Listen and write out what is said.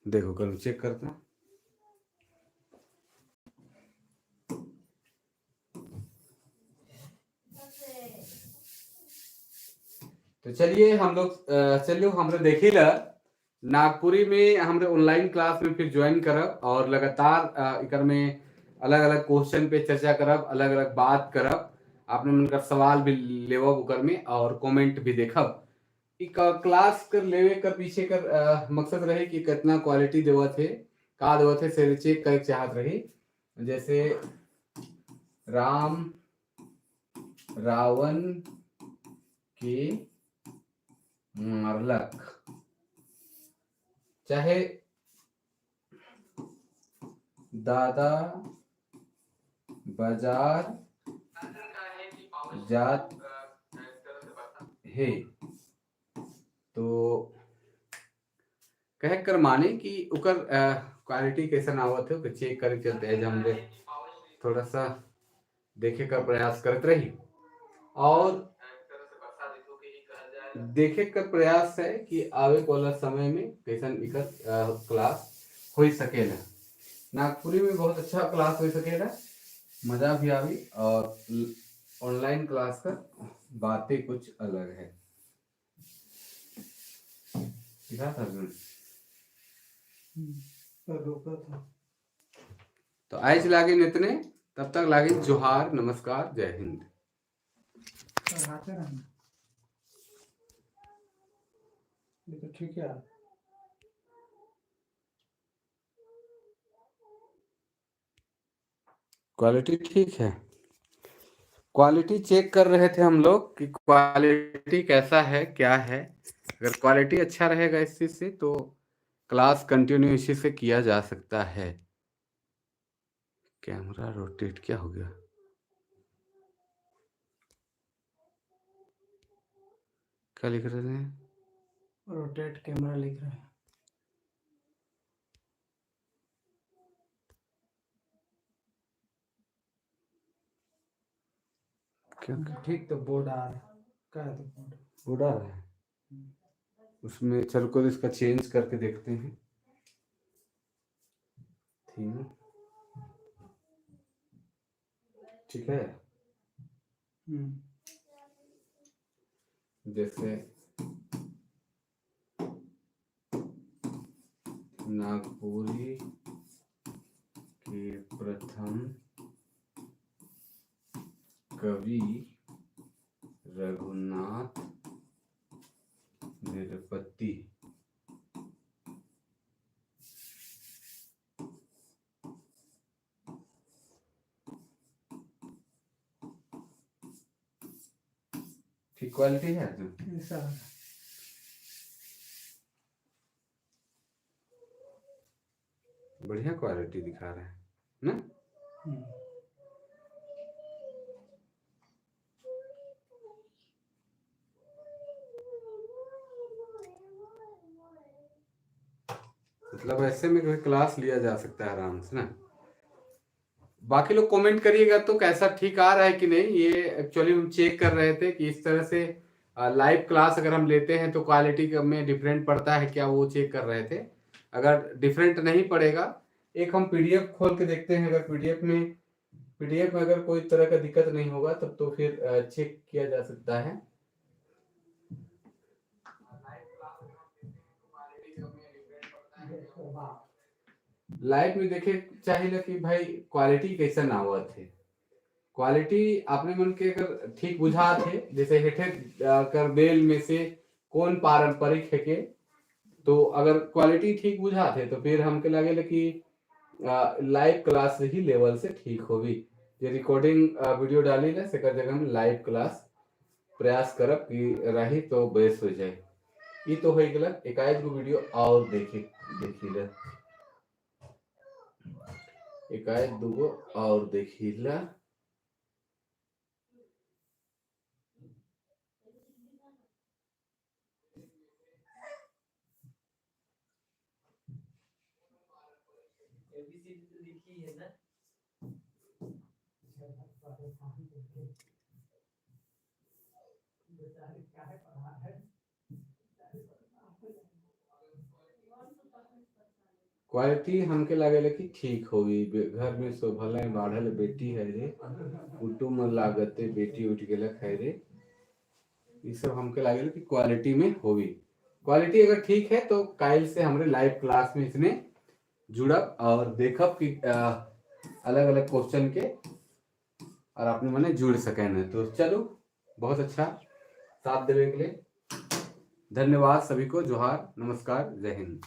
देखो कल चेक करते हैं। तो चलिए हम लोग चलियो हमरे देखी ला नागपुरी में हमरे ऑनलाइन क्लास में फिर ज्वाइन करब और लगातार इकर में अलग अलग क्वेश्चन पे चर्चा करब, अलग अलग बात करब, आपने मन का सवाल भी लेवब उकर में और कमेंट भी देखब। क्लास कर लेवे कर पीछे कर मकसद रहे कि कितना क्वालिटी देवत है, का देवत है से चेक करे चाहत रही। जैसे राम रावण के मारलक, चाहे दादा बाजार जात है, तो कह कर माने कि उकर क्वालिटी कैसा आवत है ओके चेक करे चलते है। हमरे थोड़ा सा देखे का प्रयास करते रही और देखे का प्रयास है कि आवे वाला समय में कैसन इकर क्लास हो सकेला। नागपुरी में बहुत अच्छा क्लास हो सकेला, मजा भी आवी और ऑनलाइन क्लास का बातें कुछ अलग है। ठीक है रोका था। तो आज लागे इतने, तब तक लागे जोहार, नमस्कार, जय हिंद। ठीक है। क्वालिटी ठीक है, क्वालिटी चेक कर रहे थे हम लोग कि क्वालिटी कैसा है क्या है। अगर क्वालिटी अच्छा रहेगा इस चीज से तो क्लास कंटिन्यू इसी से किया जा सकता है। कैमरा रोटेट क्या हो गया? क्या लिख रहे हैं? रोटेट कैमरा लिख रहे हैं। क्या ठीक तो बोर्ड आ रहा है, क्या है तो बोर्ड आ रहा है उसमें। चल को इसका चेंज करके देखते हैं। ठीक है। जैसे नागपुरी के प्रथम कवि रघुनाथ निरपति ठीक क्वालिटी है ऐसा बढ़िया क्वालिटी दिखा रहा है ना। मतलब ऐसे में कोई क्लास लिया जा सकता है आराम से ना। बाकी लोग कमेंट करिएगा तो कैसा ठीक आ रहा है कि नहीं। ये एक्चुअली हम चेक कर रहे थे कि इस तरह से लाइव क्लास अगर हम लेते हैं तो क्वालिटी में डिफरेंट पड़ता है क्या, वो चेक कर रहे थे। अगर डिफरेंट नहीं पड़ेगा, एक हम पीडीएफ खोल के देखते हैं। अगर पीडीएफ में अगर कोई तरह का दिक्कत नहीं होगा तब तो फिर चेक किया जा सकता है। लाइव में देखे चाहिए कि भाई क्वालिटी कैसा आवत है। क्वालिटी आपने मन के अगर ठीक बुझा थे, जैसे हेठे कर बेल में से कौन पारंपरिक है के, तो अगर क्वालिटी ठीक बुझा थे तो फिर हमके लगे कि लाइव क्लास ही लेवल से ठीक होगी। ये रिकॉर्डिंग वीडियो डाली ना सेकर जगह हम लाइव क्लास प्रयास करब कि रही तो बेस हो जाए। ये तो हो गया एकाएक गो वीडियो और देखी एकाएक दूगो और देखी ला। लिखी है ना। क्वालिटी हमके लागेला कि ठीक होगी। घर में शोभले बाढ़ल बेटी है रे, कुटुम लागते बेटी उठ गेलक है रे, ये सब हमके लागेला कि क्वालिटी में होगी। क्वालिटी अगर ठीक है तो काइल से हमारे लाइव क्लास में इसने जुड़ब और देखब कि अलग अलग क्वेश्चन के और अपने मने जुड़ सके न। तो चलो, बहुत अच्छा साथ देवे के लिए धन्यवाद सभी को। जोहार, नमस्कार, जय हिंद।